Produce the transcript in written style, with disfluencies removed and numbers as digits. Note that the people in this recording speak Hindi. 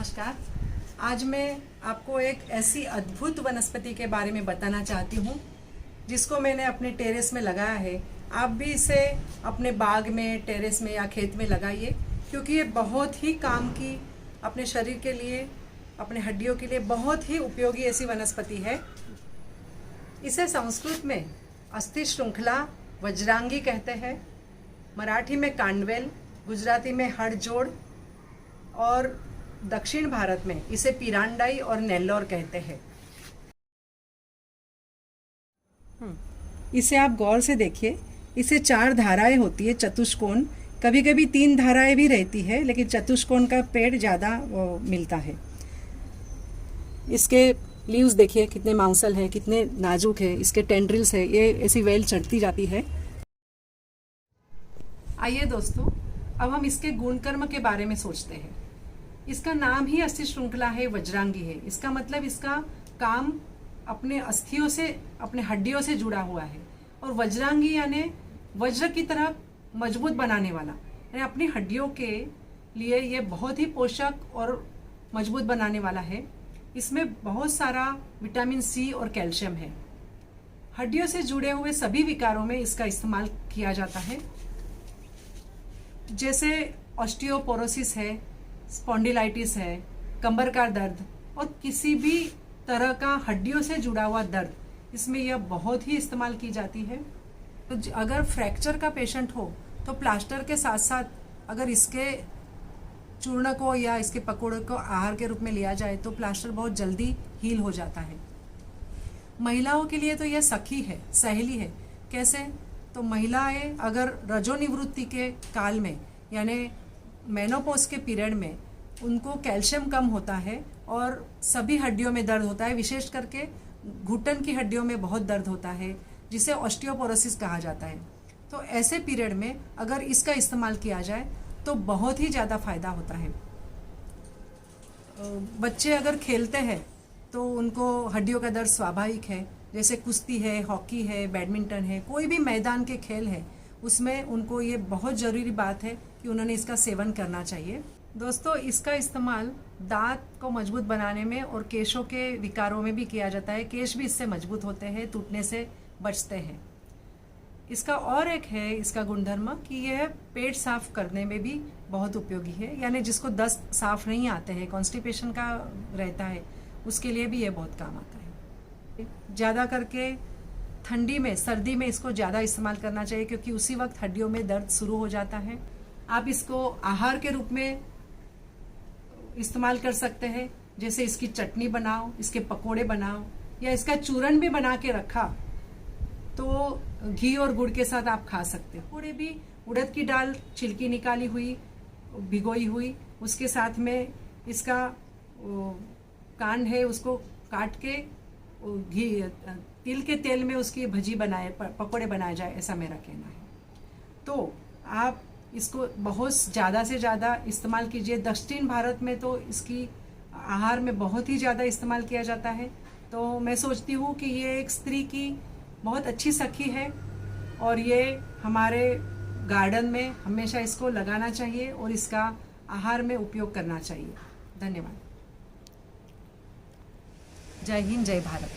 नमस्कार। आज मैं आपको एक ऐसी अद्भुत वनस्पति के बारे में बताना चाहती हूँ जिसको मैंने अपने टेरेस में लगाया है। आप भी इसे अपने बाग में, टेरेस में या खेत में लगाइए, क्योंकि ये बहुत ही काम की, अपने शरीर के लिए, अपने हड्डियों के लिए बहुत ही उपयोगी ऐसी वनस्पति है। इसे संस्कृत में अस्थि श्रृंखला वज्रांगी कहते हैं, मराठी में कांडवेल, गुजराती में हड़जोड़ और दक्षिण भारत में इसे पिरांडाई और नेल्लोर कहते हैं। इसे आप गौर से देखिए, इसे 4 धाराएं होती है, चतुष्कोण। कभी कभी 3 धाराएं भी रहती है, लेकिन चतुष्कोण का पेड़ ज़्यादा मिलता है। इसके लीव्स देखिए कितने मांसल है, कितने नाजुक है, इसके टेंड्रिल्स है, ये ऐसी वेल चढ़ती जाती है। आइए दोस्तों, अब हम इसके गुणकर्म के बारे में सोचते हैं। इसका नाम ही अस्थि श्रृंखला है, वज्रांगी है। इसका मतलब इसका काम अपने अस्थियों से, अपने हड्डियों से जुड़ा हुआ है। और वज्रांगी यानी वज्र की तरह मजबूत बनाने वाला, यानी अपनी हड्डियों के लिए ये बहुत ही पोषक और मजबूत बनाने वाला है। इसमें बहुत सारा विटामिन सी और कैल्शियम है। हड्डियों से जुड़े हुए सभी विकारों में इसका इस्तेमाल किया जाता है, जैसे ऑस्टियोपोरोसिस है, स्पॉन्डिलाइटिस है, कंबर का दर्द और किसी भी तरह का हड्डियों से जुड़ा हुआ दर्द, इसमें यह बहुत ही इस्तेमाल की जाती है। तो अगर फ्रैक्चर का पेशेंट हो तो प्लास्टर के साथ साथ अगर इसके चूर्ण को या इसके पकौड़े को आहार के रूप में लिया जाए तो प्लास्टर बहुत जल्दी हील हो जाता है। महिलाओं के लिए तो यह सखी है, सहेली है। कैसे? तो महिलाएं अगर रजोनिवृत्ति के काल में, यानी मेनोपॉज के पीरियड में, उनको कैल्शियम कम होता है और सभी हड्डियों में दर्द होता है, विशेष करके घुटन की हड्डियों में बहुत दर्द होता है, जिसे ऑस्टियोपोरोसिस कहा जाता है। तो ऐसे पीरियड में अगर इसका इस्तेमाल किया जाए तो बहुत ही ज़्यादा फायदा होता है। बच्चे अगर खेलते हैं तो उनको हड्डियों का दर्द स्वाभाविक है, जैसे कुश्ती है, हॉकी है, बैडमिंटन है, कोई भी मैदान के खेल है, उसमें उनको ये बहुत ज़रूरी बात है कि उन्होंने इसका सेवन करना चाहिए। दोस्तों, इसका इस्तेमाल दांत को मजबूत बनाने में और केशों के विकारों में भी किया जाता है। केश भी इससे मजबूत होते हैं, टूटने से बचते हैं। इसका और एक है इसका गुणधर्म कि यह पेट साफ करने में भी बहुत उपयोगी है, यानी जिसको दस्त साफ नहीं आते हैं, कॉन्स्टिपेशन का रहता है, उसके लिए भी यह बहुत काम आता है। ज़्यादा करके ठंडी में, सर्दी में इसको ज़्यादा इस्तेमाल करना चाहिए, क्योंकि उसी वक्त हड्डियों में दर्द शुरू हो जाता है। आप इसको आहार के रूप में इस्तेमाल कर सकते हैं, जैसे इसकी चटनी बनाओ, इसके पकोड़े बनाओ, या इसका चूरन भी बना के रखा तो घी और गुड़ के साथ आप खा सकते हैं। पकोड़े भी उड़द की दाल छिलकी निकाली हुई, भिगोई हुई, उसके साथ में इसका कांड है, उसको काट के घी, तिल के तेल में उसकी भजी बनाए, पकोड़े बनाए जाए, ऐसा मेरा कहना है। तो आप इसको बहुत ज़्यादा से ज़्यादा इस्तेमाल कीजिए। दक्षिण भारत में तो इसकी आहार में बहुत ही ज़्यादा इस्तेमाल किया जाता है। तो मैं सोचती हूँ कि ये एक स्त्री की बहुत अच्छी सखी है और ये हमारे गार्डन में हमेशा इसको लगाना चाहिए और इसका आहार में उपयोग करना चाहिए। धन्यवाद। जय हिंद, जय भारत।